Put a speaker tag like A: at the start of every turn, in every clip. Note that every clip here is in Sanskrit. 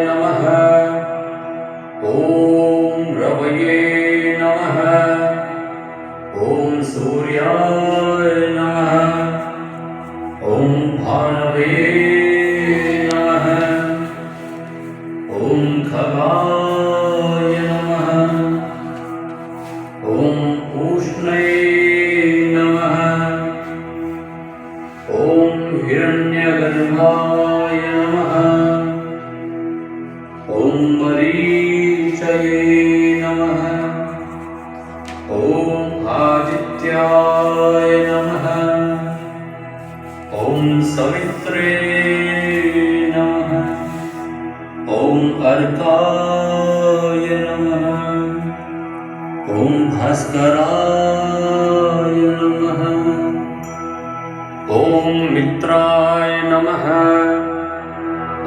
A: नमः। ॐ रवये नमः। ॐ सूर्याय नमः। ॐ भानवे नमः। ॐ खगाय नमः। ॐ उष्णे नमः। ॐ हिरण्यगर्भाय नमः। ॐ मरीचये नमः। ॐ आदित्याय नमः। ॐ सवित्रे नमः। ॐ अर्काय नमः। ॐ भास्कराय नमः। ॐ मित्राय नमः।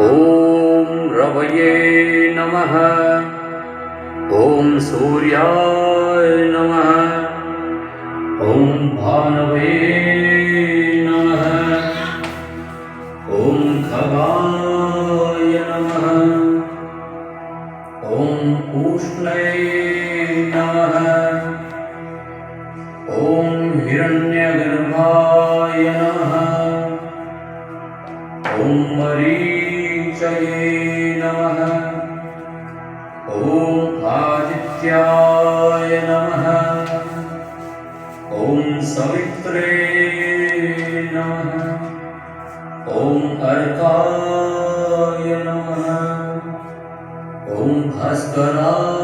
A: ॐ रवये नमः। ॐ सूर्याय नमः। ॐ भानवे नमः। ॐ खगाय नमः। ॐ उष्णे नमः। ॐ हिरण्यगर्भाय नमः। ॐ मरीचये नमः। ॐ आदित्याय नमः। ॐ सवित्रे नमः। ॐ अर्काय नमः। ॐ भास्कराय